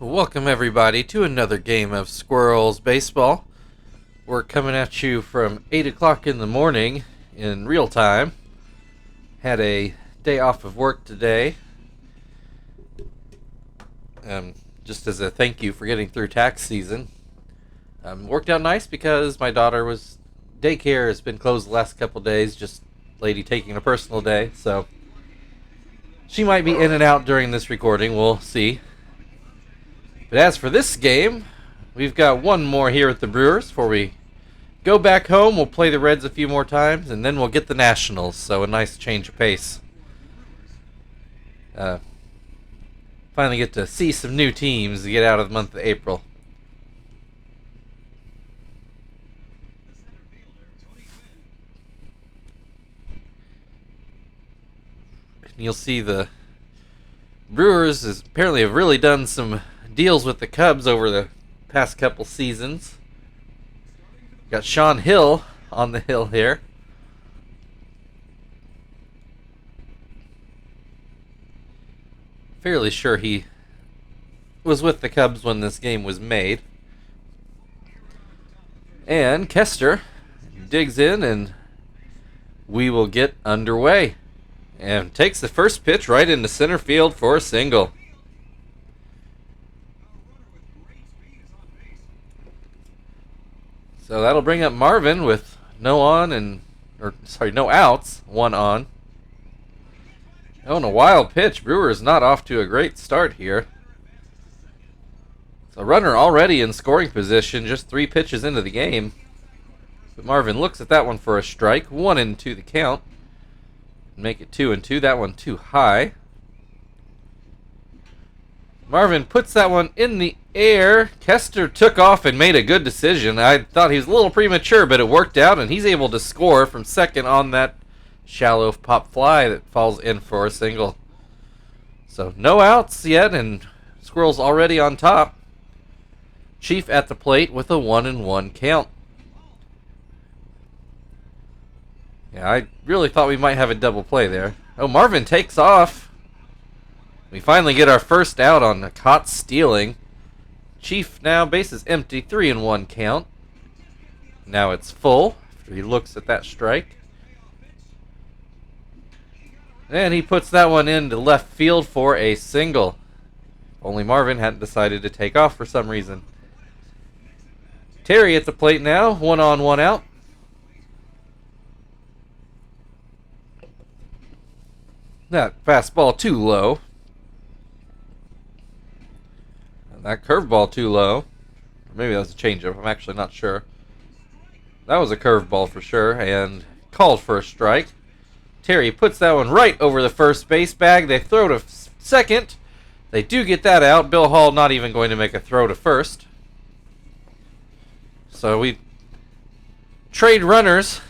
Welcome everybody to another game of Squirrels Baseball. We're coming at you from 8 o'clock in the morning in real time. Had a day off of work today. Just as a thank you for getting through tax season. Worked out nice because my daughter was... Daycare has been closed the last couple days, just lady taking a personal day, so... She might be in and out during this recording, we'll see. But as for this game, we've got one more here at the Brewers before we go back home. We'll play the Reds a few more times, and then we'll get the Nationals, so a nice change of pace. Finally get to see some new teams to get out of the month of April. And you'll see the Brewers apparently have really done some deals with the Cubs over the past couple seasons. Got Sean Hill on the hill here. Fairly sure he was with the Cubs when this game was made. And Kester digs in and we will get underway. And takes the first pitch right into center field for a single. So that'll bring up Marvin with no outs, one on. Oh, and a wild pitch. Brewers not off to a great start here. So runner already in scoring position, just 3 pitches into the game. But Marvin looks at that one for a strike. 1-2 the count. Make it 2-2. That one too high. Marvin puts that one in the air. Kester took off and made a good decision. I thought he was a little premature, but it worked out, and he's able to score from second on that shallow pop fly that falls in for a single. So no outs yet, and Squirrels already on top. Chief at the plate with a 1-1 count. Yeah, I really thought we might have a double play there. Oh, Marvin takes off. We finally get our first out on a caught stealing. Chief now bases empty, 3-1 count. Now it's full after he looks at that strike. And he puts that one into left field for a single. Only Marvin hadn't decided to take off for some reason. Terry at the plate now, 1 on, 1 out. That fastball too low. That curveball too low. Or maybe that was a changeup. I'm actually not sure. That was a curveball for sure, and called for a strike. Terry puts that one right over the first base bag. They throw to second. They do get that out. Bill Hall not even going to make a throw to first. So we trade runners,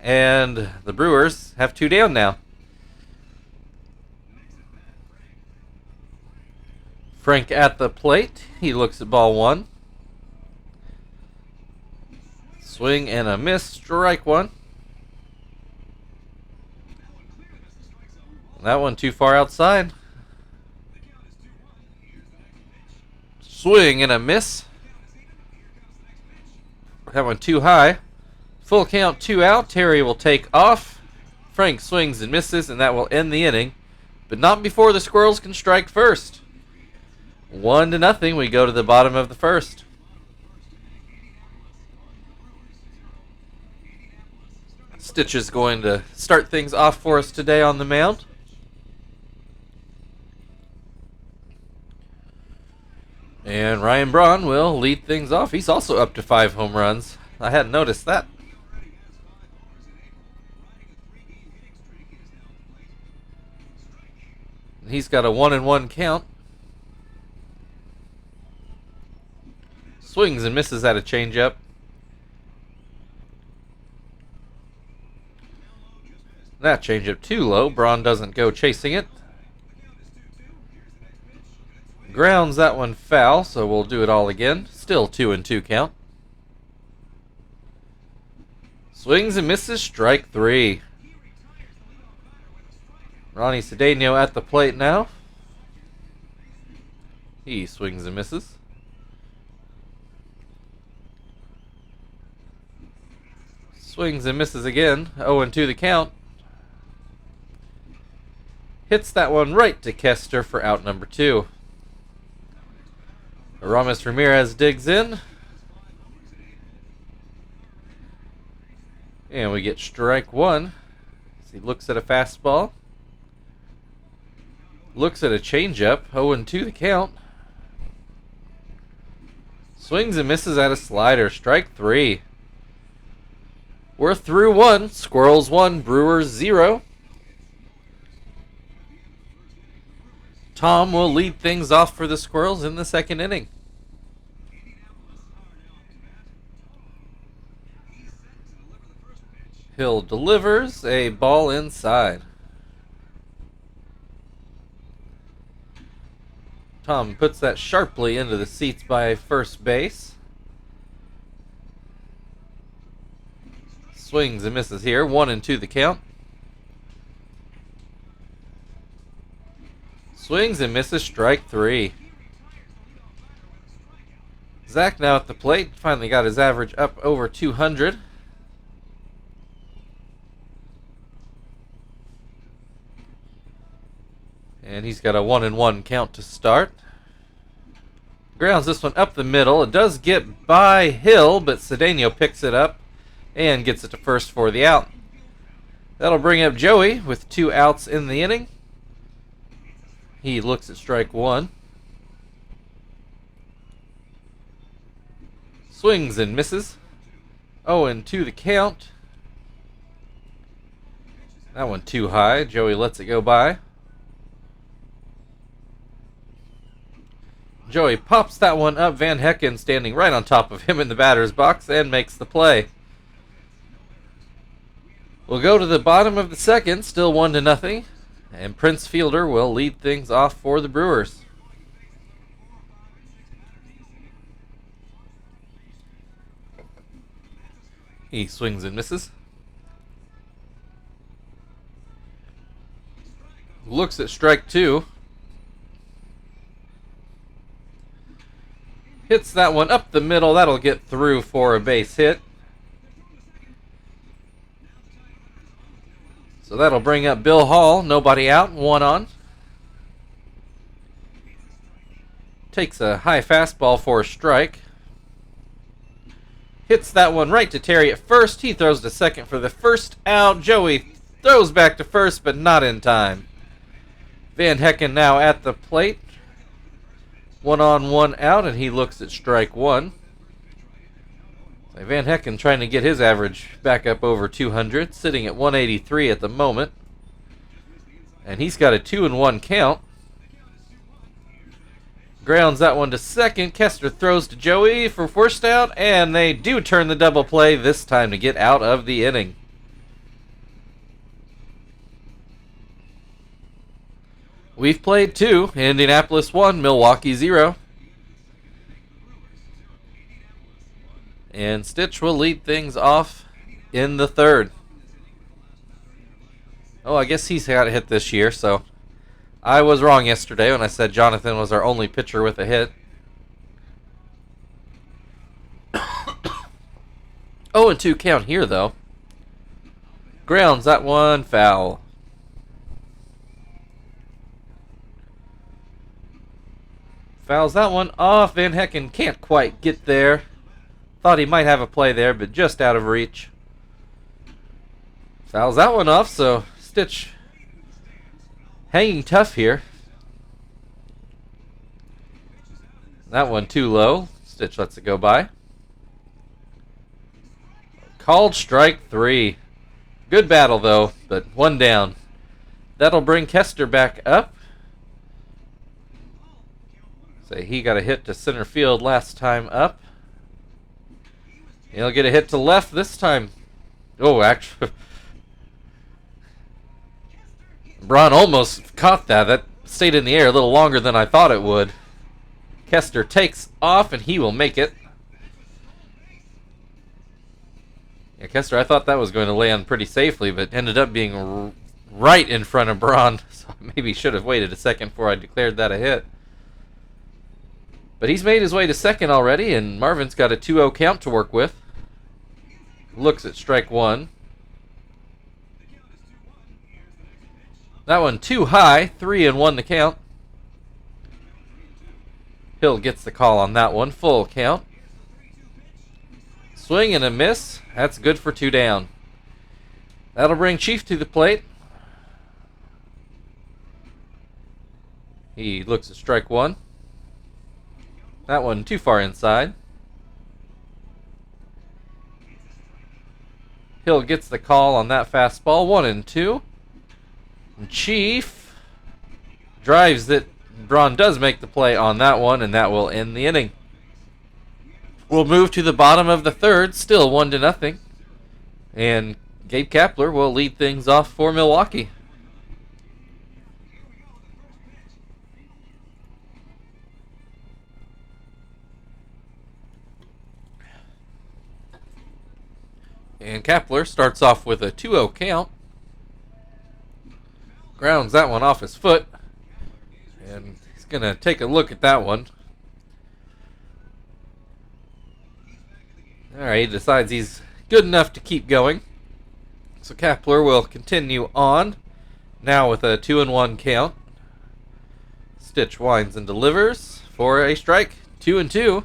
and the Brewers have 2 down now. Frank at the plate. He looks at ball 1. Swing and a miss. Strike 1. That one too far outside. Swing and a miss. That one too high. Full count, 2 out. Terry will take off. Frank swings and misses, and that will end the inning. But not before the Squirrels can strike first. 1-0. We go to the bottom of the first. Stitch is going to start things off for us today on the mound. And Ryan Braun will lead things off. He's also up to 5 home runs. I hadn't noticed that. He's got a 1-1 count. Swings and misses at a changeup. That changeup too low. Braun doesn't go chasing it. Grounds that one foul, so we'll do it all again. Still 2-2 count. Swings and misses, strike 3. Ronnie Cedeno at the plate now. He swings and misses. Swings and misses again. 0-2 the count. Hits that one right to Kester for out number 2. Aramis Ramirez digs in. And we get strike 1. As he looks at a fastball. Looks at a changeup. 0-2 the count. Swings and misses at a slider. Strike 3. We're through 1. Squirrels 1, Brewers 0. Tom will lead things off for the Squirrels in the second inning. Hill delivers a ball inside. Tom puts that sharply into the seats by first base. Swings and misses here. 1-2 the count. Swings and misses. Strike 3. Zach now at the plate. Finally got his average up over 200. And he's got a 1-1 count to start. Grounds this one up the middle. It does get by Hill, but Cedeno picks it up and gets it to first for the out. That'll bring up Joey with 2 outs in the inning. He looks at strike 1. Swings and misses. 0-2 the count. That one too high. Joey lets it go by. Joey pops that one up. Van Hecken standing right on top of him in the batter's box and makes the play. We'll go to the bottom of the second, still 1-0, and Prince Fielder will lead things off for the Brewers. He swings and misses. Looks at strike 2. Hits that one up the middle. That'll get through for a base hit. So that'll bring up Bill Hall. Nobody out. 1 on. Takes a high fastball for a strike. Hits that one right to Terry at first. He throws to second for the first out. Joey throws back to first, but not in time. Van Hecken now at the plate. 1 on, 1 out, and he looks at strike 1. So Van Hecken trying to get his average back up over 200, sitting at 183 at the moment. And he's got a 2-1 count. Grounds that one to second. Kester throws to Joey for first out, and they do turn the double play this time to get out of the inning. We've played 2. Indianapolis 1, Milwaukee 0. And Stitch will lead things off in the third. Oh, I guess he's got a hit this year, so I was wrong yesterday when I said Jonathan was our only pitcher with a hit. 0-2 count here, though. Grounds that one foul. Fouls that one off. Van Hecken can't quite get there. Thought he might have a play there, but just out of reach. Fouls that one off, so Stitch hanging tough here. That one too low. Stitch lets it go by. Called strike 3. Good battle, though, but 1 down. That'll bring Kester back up. He got a hit to center field last time up. He'll get a hit to left this time. Oh, actually, Braun almost caught that. That stayed in the air a little longer than I thought it would. Kester takes off, and he will make it. Yeah, Kester, I thought that was going to land pretty safely, but ended up being right in front of Braun. So maybe should have waited a second before I declared that a hit. But he's made his way to second already, and Marvin's got a 2-0 count to work with. Looks at strike one. That one too high, 3-1 the count. Hill gets the call on that one, full count. Swing and a miss. That's good for 2 down. That'll bring Chief to the plate. He looks at strike one. That one too far inside. Hill gets the call on that fastball, 1-2. And Chief drives it. Braun does make the play on that one, and that will end the inning. We'll move to the bottom of the third, still 1-0. And Gabe Kapler will lead things off for Milwaukee. And Kapler starts off with a 2-0 count. Grounds that one off his foot. And he's going to take a look at that one. Alright, he decides he's good enough to keep going. So Kapler will continue on. Now with a 2-1 count. Stitch winds and delivers for a strike. 2-2.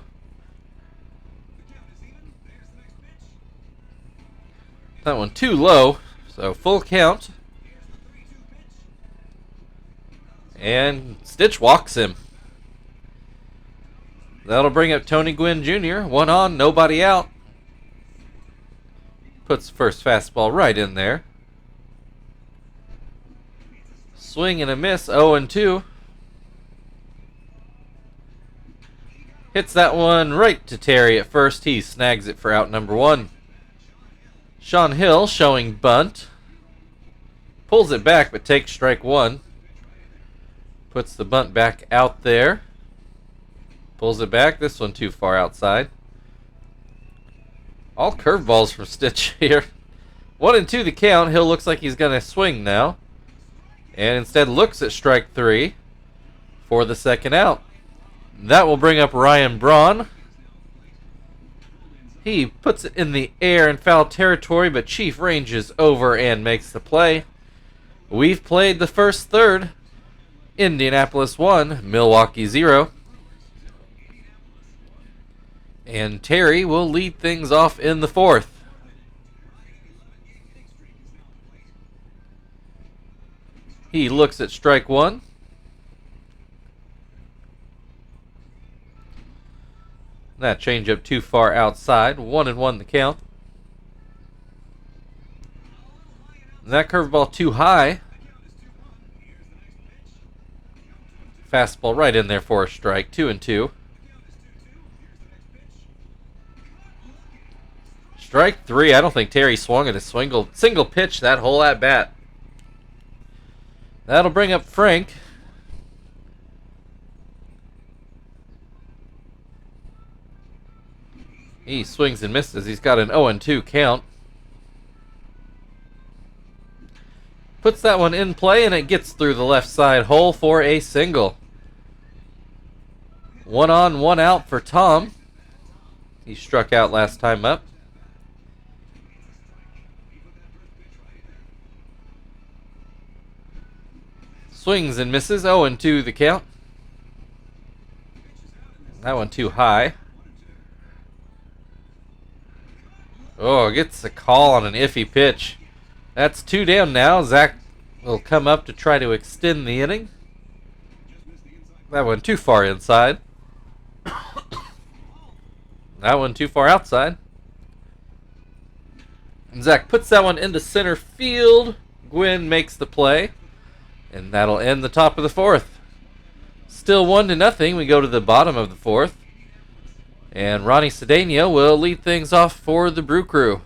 That one too low. So full count. And Stitch walks him. That'll bring up Tony Gwynn Jr. 1 on, nobody out. Puts the first fastball right in there. Swing and a miss, 0-2. Hits that one right to Terry at first. He snags it for out number 1. Sean Hill showing bunt. Pulls it back but takes strike 1. Puts the bunt back out there. Pulls it back. This one too far outside. All curveballs from Stitch here. 1-2 the count. Hill looks like he's going to swing now. And instead looks at strike 3 for the second out. That will bring up Ryan Braun. He puts it in the air in foul territory, but Chief ranges over and makes the play. We've played the first third. Indianapolis 1, Milwaukee 0. And Terry will lead things off in the fourth. He looks at strike 1. That changeup too far outside. 1-1 the count. And that curveball too high. Fastball right in there for a strike. 2-2. Strike 3. I don't think Terry swung at a single pitch that whole at bat. That'll bring up Frank. He swings and misses. He's got an 0-2 count. Puts that one in play, and it gets through the left side hole for a single. 1 on, 1 out for Tom. He struck out last time up. Swings and misses. 0-2 the count. That one too high. Oh, gets a call on an iffy pitch. That's 2 down now. Zach will come up to try to extend the inning. That one too far inside. That one too far outside. And Zach puts that one into center field. Gwynn makes the play. And that'll end the top of the fourth. Still 1-0. We go to the bottom of the fourth. And Ronnie Cedeno will lead things off for the Brew Crew.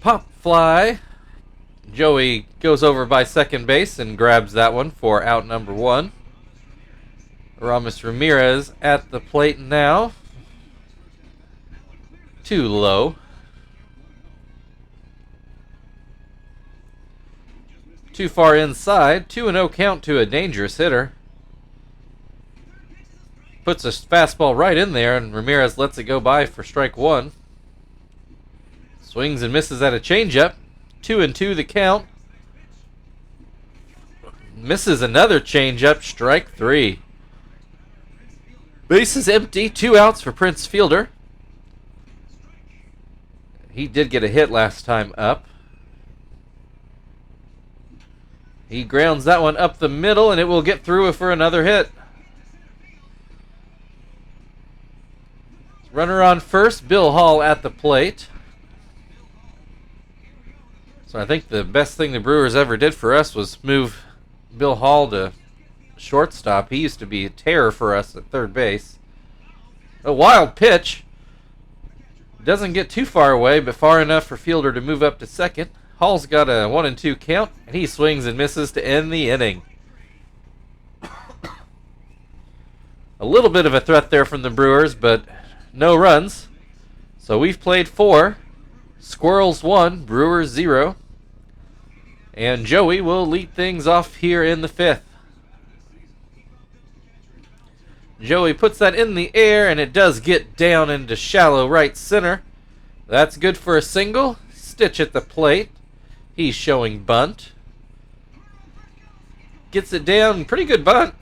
Pop fly. Joey goes over by second base and grabs that one for out number 1. Ramos Ramirez at the plate now. Too low. Too far inside. 2-0 count to a dangerous hitter. Puts a fastball right in there, and Ramirez lets it go by for strike one. Swings and misses at a changeup. 2-2 the count. Misses another changeup. Strike three. Base is empty. 2 outs for Prince Fielder. He did get a hit last time up. He grounds that one up the middle, and it will get through for another hit. Runner on first, Bill Hall at the plate. So I think the best thing the Brewers ever did for us was move Bill Hall to shortstop. He used to be a terror for us at third base. A wild pitch. Doesn't get too far away, but far enough for Fielder to move up to second. Hall's got a 1-2 count, and he swings and misses to end the inning. A little bit of a threat there from the Brewers, but no runs. So we've played 4. Squirrels 1, Brewers 0. And Joey will lead things off here in the 5th. Joey puts that in the air, and it does get down into shallow right center. That's good for a single. Stitch at the plate. He's showing bunt. Gets it down. Pretty good bunt.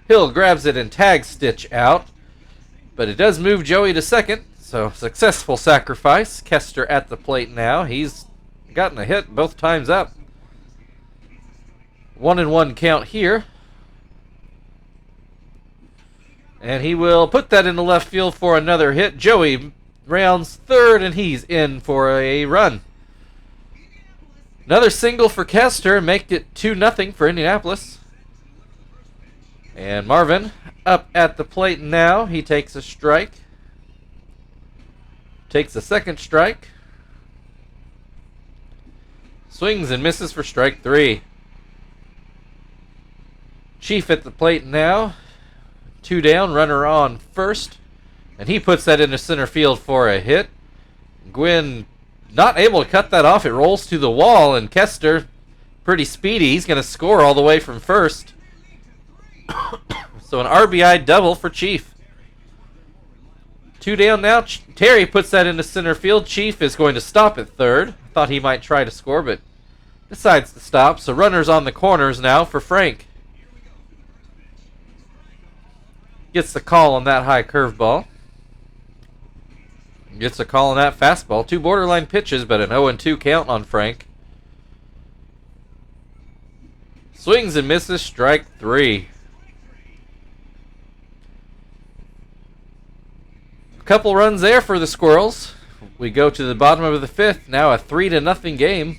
Hill grabs it and tags Stitch out. But it does move Joey to second. So successful sacrifice. Kester at the plate now. He's gotten a hit both times up. 1-1 count here. And he will put that into left field for another hit. Joey rounds third, and he's in for a run. Another single for Kester, make it 2-0 for Indianapolis. And Marvin up at the plate now. He takes a strike. Takes a second strike. Swings and misses for strike 3. Chief at the plate now. 2 down, runner on first. And he puts that into center field for a hit. Gwynn not able to cut that off. It rolls to the wall, and Kester, pretty speedy. He's going to score all the way from first. So an RBI double for Chief. 2 down now. Terry puts that into center field. Chief is going to stop at third. Thought he might try to score, but decides to stop. So runners on the corners now for Frank. Gets the call on that high curveball. Gets a call on that fastball. 2 borderline pitches, but an 0-2 count on Frank. Swings and misses, strike 3. A couple runs there for the Squirrels. We go to the bottom of the 5th. Now a 3-0 game.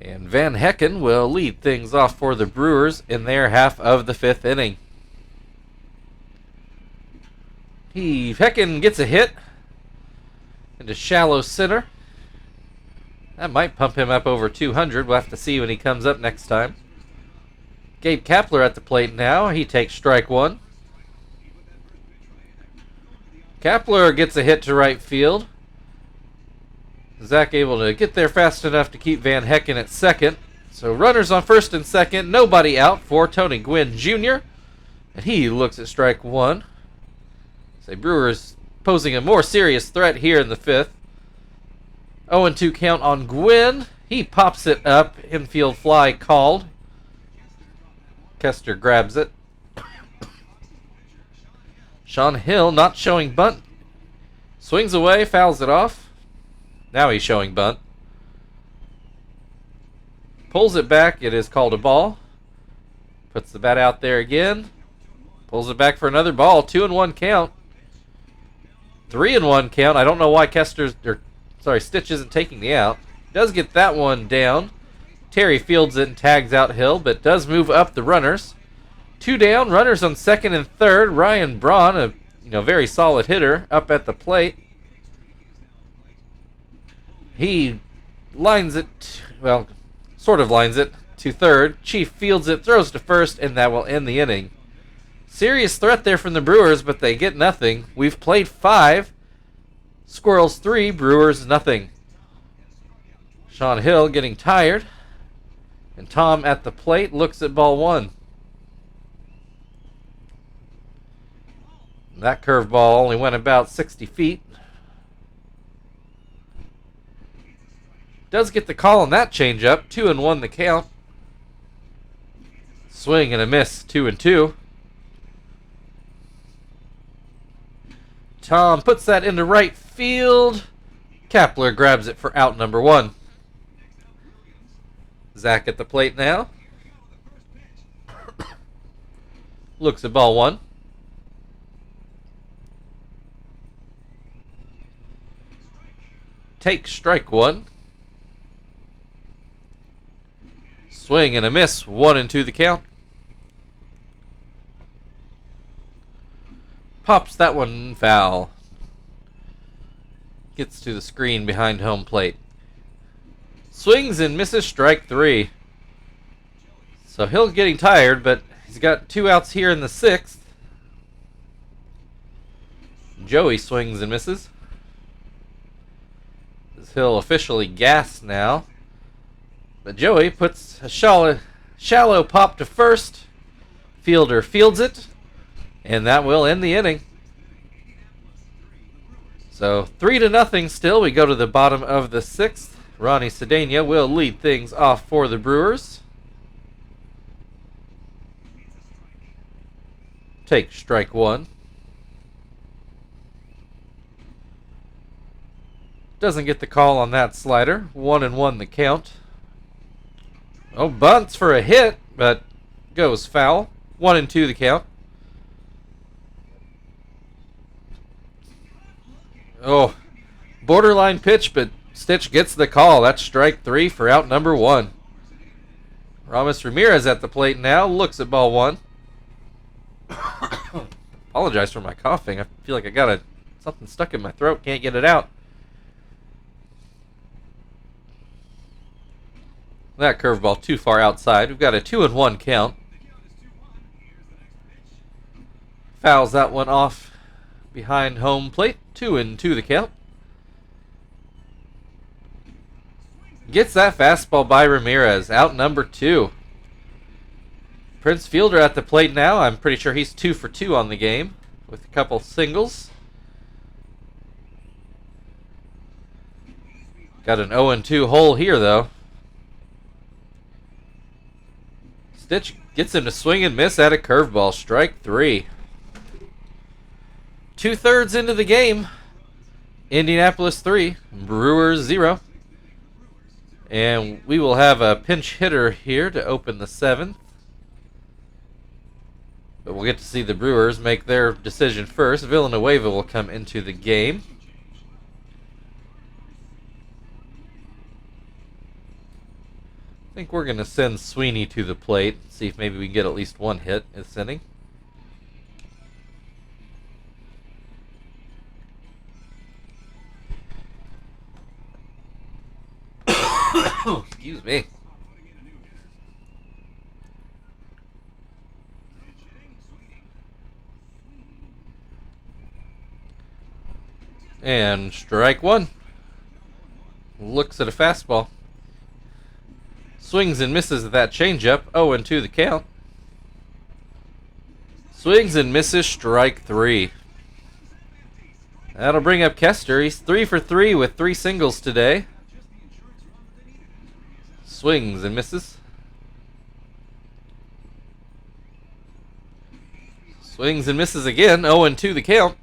And Van Hecken will lead things off for the Brewers in their half of the 5th inning. Hecken gets a hit into shallow center. That might pump him up over 200. We'll have to see when he comes up next time. Gabe Kapler at the plate now. He takes strike 1. Kapler gets a hit to right field. Zach able to get there fast enough to keep Van Hecken at second. So runners on first and second. Nobody out for Tony Gwynn Jr. And he looks at strike 1. So Brewers posing a more serious threat here in the 5th. 0-2 count on Gwynn. He pops it up. Infield fly called. Kester grabs it. Sean Hill not showing bunt. Swings away, fouls it off. Now he's showing bunt. Pulls it back. It is called a ball. Puts the bat out there again. Pulls it back for another ball. 2-1 count. 3-1 count. I don't know why Stitch isn't taking the out. Does get that one down. Terry fields it and tags out Hill, but does move up the runners. 2 down. Runners on second and third. Ryan Braun, a very solid hitter, up at the plate. He lines it, sort of lines it to third. Chief fields it, throws to first, and that will end the inning. Serious threat there from the Brewers, but they get nothing. We've played 5. Squirrels 3, Brewers nothing. Sean Hill getting tired. And Tom at the plate looks at ball one. That curveball only went about 60 feet. Does get the call on that changeup. 2-1 the count. Swing and a miss. 2-2. Tom puts that into right field. Kapler grabs it for out number one. Zach at the plate now. Looks at ball one. Takes strike one. Swing and a miss. 1-2 the count. Pops that one foul. Gets to the screen behind home plate. Swings and misses. Strike three. So Hill's getting tired, but he's got 2 outs here in the 6th. Joey swings and misses. Is Hill officially gassed now? But Joey puts a shallow pop to first. Fielder fields it. And that will end the inning. So 3-0 still. We go to the bottom of the 6th. Ronnie Cedeno will lead things off for the Brewers. Take strike one. Doesn't get the call on that slider. 1-1 the count. Oh, bunts for a hit, but goes foul. 1-2 the count. Oh, borderline pitch, but Stitch gets the call. That's strike three for out number one. Ramos Ramirez at the plate now. Looks at ball one. Apologize for my coughing. I feel like I got something stuck in my throat. Can't get it out. That curveball too far outside. We've got a 2-1 count. Fouls that one off behind home plate. 2-2 the count. Gets that fastball by Ramirez. Out number 2. Prince Fielder at the plate now. I'm pretty sure he's 2 for 2 on the game with a couple singles. Got an 0-2 hole here though. Stitch gets him to swing and miss at a curveball. Strike three. 2/3 into the game. Indianapolis 3, Brewers 0. And we will have a pinch hitter here to open the 7th. But we'll get to see the Brewers make their decision first. Villanueva will come into the game. I think we're going to send Sweeney to the plate. See if maybe we can get at least one hit this inning. Excuse me. And strike one. Looks at a fastball. Swings and misses at that changeup. 0-2 the count. Swings and misses. Strike three. That'll bring up Kester. He's 3 for 3 with 3 singles today. Swings and misses. Swings and misses again. 0-2 the count.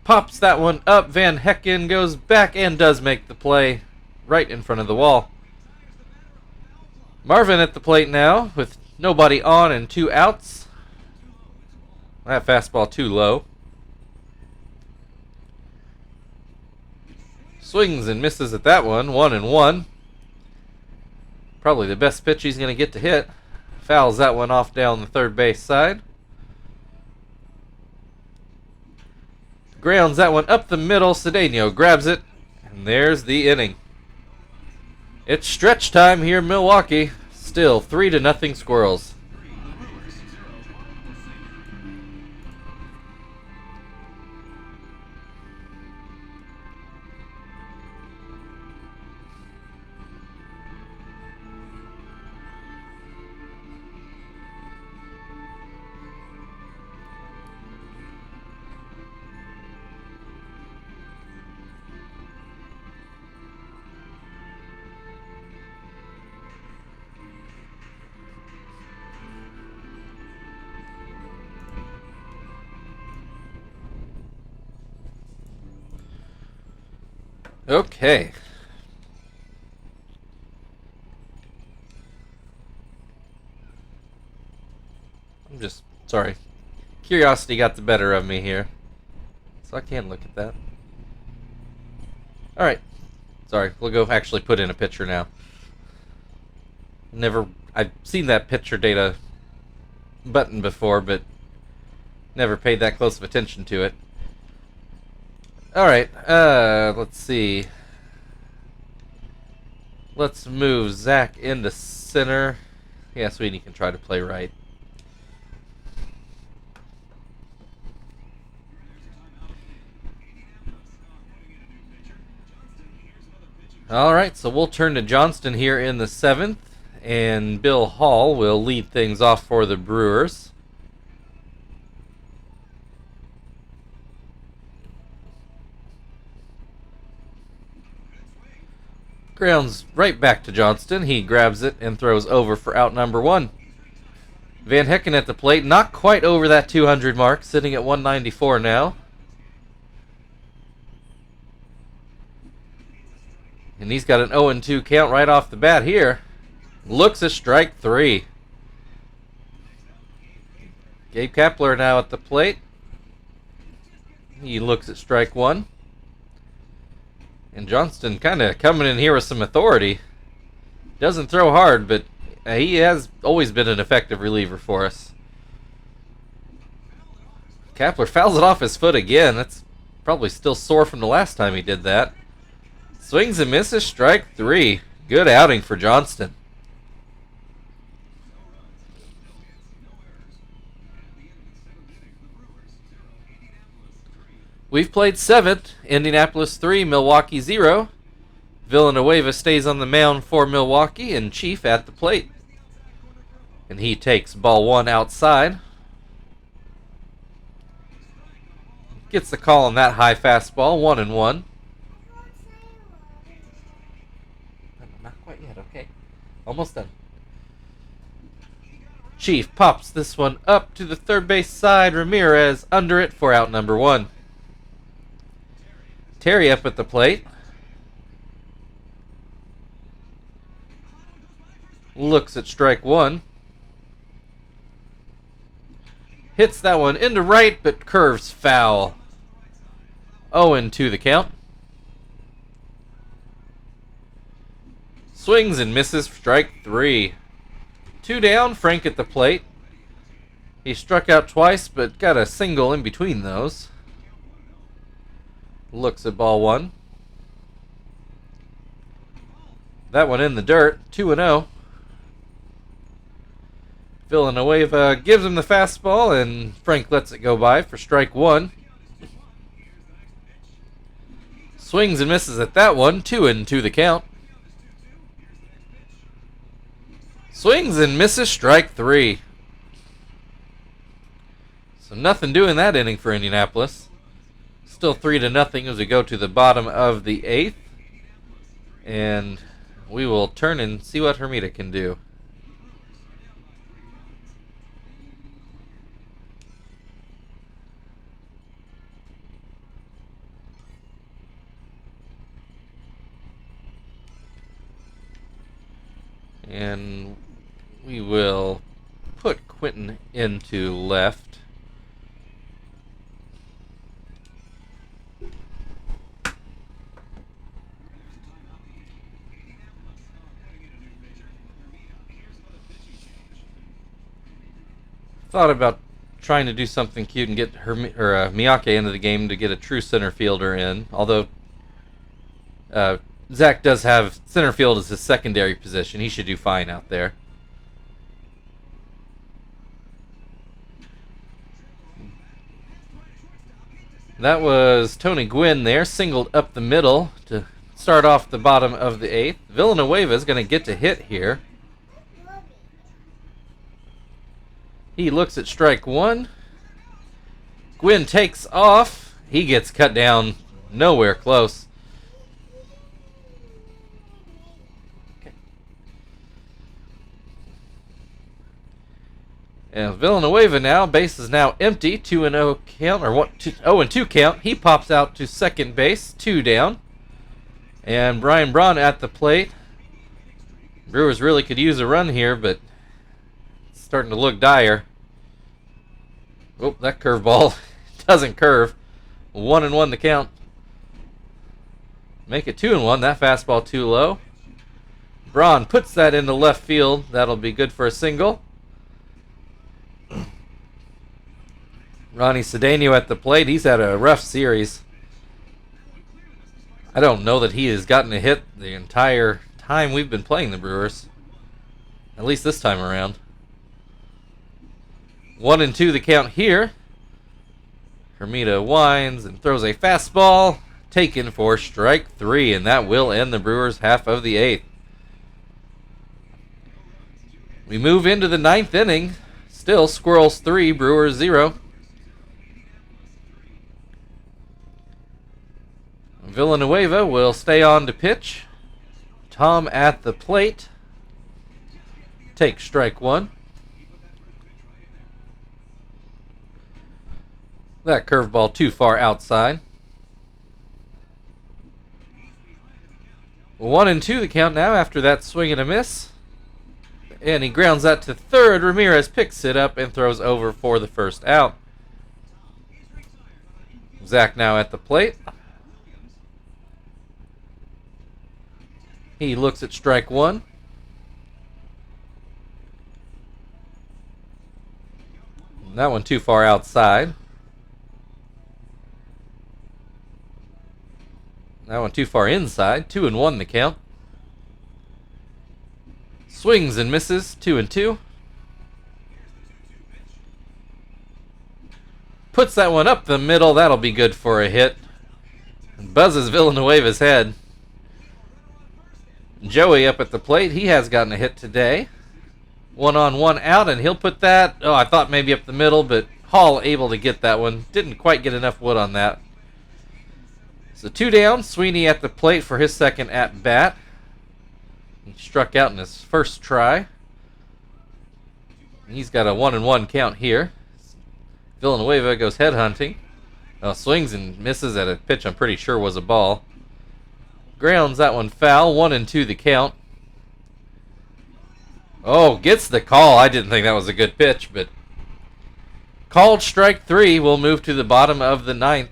Pops that one up. Van Hecken goes back and does make the play right in front of the wall. Marvin at the plate now with nobody on and 2 outs. That fastball too low. Swings and misses at that one. 1-1. Probably the best pitch he's going to get to hit. Fouls that one off down the third base side. Grounds that one up the middle. Cedeno grabs it. And there's the inning. It's stretch time here in Milwaukee. Still 3-0 Squirrels. Okay. I'm just sorry. Curiosity got the better of me here. So I can look at that. Alright. Sorry, we'll go actually put in a picture now. I've seen that picture data button before, but never paid that close of attention to it. Alright, let's see. Let's move Zach into center. Yeah, Sweeney can try to play right. Alright, so we'll turn to Johnston here in the 7th, and Bill Hall will lead things off for the Brewers. Grounds right back to Johnston. He grabs it and throws over for out number 1. Van Hecken at the plate, not quite over that 200 mark, sitting at 194 now. And he's got an 0-2 count right off the bat here. Looks at strike 3. Gabe Kapler now at the plate. He looks at strike 1. And Johnston kind of coming in here with some authority. Doesn't throw hard, but he has always been an effective reliever for us. Kapler fouls it off his foot again. That's probably still sore from the last time he did that. Swings and misses, strike 3. Good outing for Johnston. We've played 7th, Indianapolis 3, Milwaukee 0. Villanueva stays on the mound for Milwaukee, and Chief at the plate. And he takes ball 1 outside. Gets the call on that high fastball, 1-1. Not quite yet, okay. Almost done. Chief pops this one up to the third base side. Ramirez under it for out number 1. Terry up at the plate. Looks at strike 1. Hits that one into right, but curves foul. 0-2 the count. Swings and misses, strike 3. 2 down, Frank at the plate. He struck out twice, but got a single in between those. Looks at ball 1. That one in the dirt, 2-0. Villanueva gives him the fastball, and Frank lets it go by for strike 1. Swings and misses at that one, 2-2 the count. Swings and misses, strike 3. So nothing doing that inning for Indianapolis. Still 3-0 as we go to the bottom of the 8th. And we will turn and see what Hermita can do. And we will put Quentin into left. Thought about trying to do something cute and get Miyake into the game to get a true center fielder in. Although Zach does have center field as his secondary position. He should do fine out there. That was Tony Gwynn there, singled up the middle to start off the bottom of the 8th. Villanueva is going to get to hit here. He looks at strike 1. Gwynn takes off. He gets cut down nowhere close. Okay. And Villanueva now, base is now empty. 2-0 count, or 0-2 count. He pops out to second base, 2 down. And Brian Braun at the plate. Brewers really could use a run here, but it's starting to look dire. Oh, that curveball doesn't curve. 1-1 the count. Make it 2-1. That fastball too low. Braun puts that into left field. That'll be good for a single. Ronnie Cedeno at the plate. He's had a rough series. I don't know that he has gotten a hit the entire time we've been playing the Brewers. At least this time around. 1-2 the count here. Hermida winds and throws a fastball. Taken for strike 3, and that will end the Brewers' half of the 8th. We move into the 9th inning. Still Squirrels 3, Brewers 0. Villanueva will stay on to pitch. Tom at the plate. Take strike 1. That curveball too far outside. 1-2 the count now after that swing and a miss. And he grounds that to third. Ramirez picks it up and throws over for the first out. Zach now at the plate. He looks at strike 1. That one too far outside. That one too far inside. 2-1 the count. Swings and misses. 2-2. Puts that one up the middle. That'll be good for a hit. Buzzes Villanueva's head. Joey up at the plate. He has gotten a hit today. 1-on-1 out, and he'll put that. Oh, I thought maybe up the middle, but Hall able to get that one. Didn't quite get enough wood on that. So 2 down. Sweeney at the plate for his second at bat. He struck out in his first try. He's got a 1-1 count here. Villanueva goes headhunting. Swings and misses at a pitch I'm pretty sure was a ball. Grounds that one foul. 1-2 the count. Oh, gets the call. I didn't think that was a good pitch, but called strike 3. We'll move to the bottom of the 9th.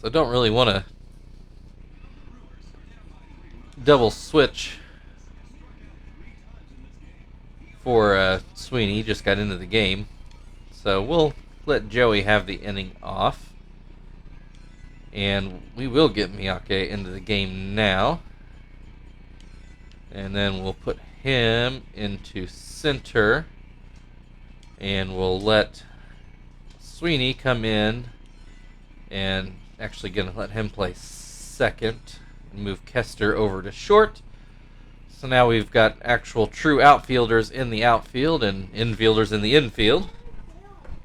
So don't really want to double switch for Sweeney. He just got into the game. So we'll let Joey have the inning off. And we will get Miyake into the game now. And then we'll put him into center. And we'll let Sweeney come in. And actually going to let him play second. And move Kester over to short. So now we've got actual true outfielders in the outfield and infielders in the infield.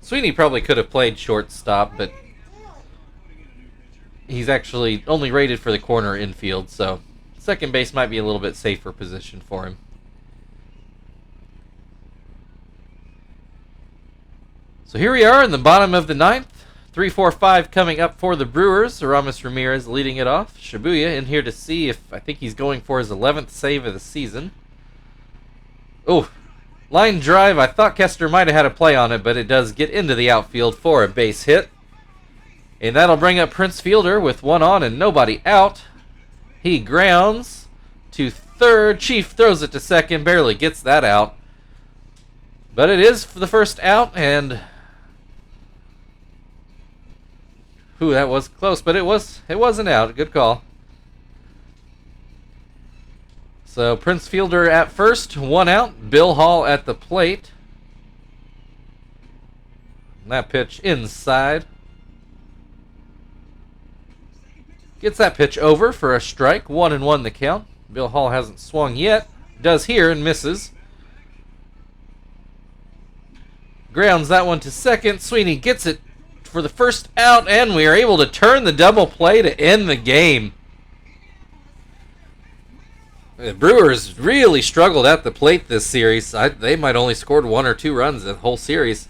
Sweeney probably could have played shortstop, but he's actually only rated for the corner infield, so second base might be a little bit safer position for him. So here we are in the bottom of the 9th. 3-4-5 coming up for the Brewers. Aramis Ramirez leading it off. Shibuya in here to see if I think he's going for his 11th save of the season. Oh, line drive. I thought Kester might have had a play on it, but it does get into the outfield for a base hit. And that'll bring up Prince Fielder with 1 on and nobody out. He grounds to third. Chief throws it to second. Barely gets that out. But it is the first out, and that was close, but it wasn't out. Good call. So Prince Fielder at first, 1 out. Bill Hall at the plate. And that pitch inside. Gets that pitch over for a strike. 1-1 the count. Bill Hall hasn't swung yet. Does here and misses. Grounds that one to second. Sweeney gets it for the first out, and we are able to turn the double play to end the game. The Brewers really struggled at the plate this series. They might only scored 1 or 2 runs the whole series.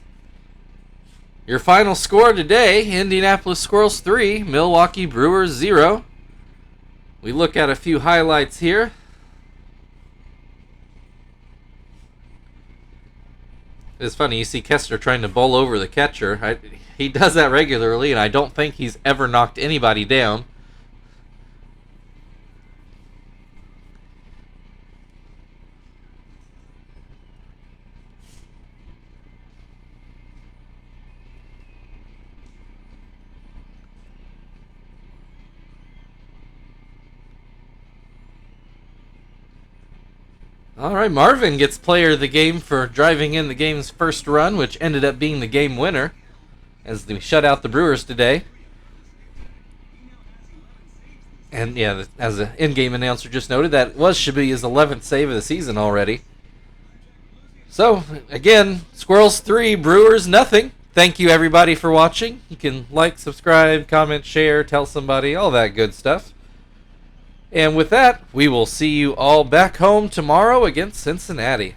Your final score today, Indianapolis Squirrels 3, Milwaukee Brewers 0. We look at a few highlights here. It's funny, you see Kester trying to bowl over the catcher. He does that regularly, and I don't think he's ever knocked anybody down. All right, Marvin gets player of the game for driving in the game's first run, which ended up being the game winner as we shut out the Brewers today. And yeah, as the in-game announcer just noted, that should be his 11th save of the season already. So, again, Squirrels 3, Brewers nothing. Thank you, everybody, for watching. You can like, subscribe, comment, share, tell somebody, all that good stuff. And with that, we will see you all back home tomorrow against Cincinnati.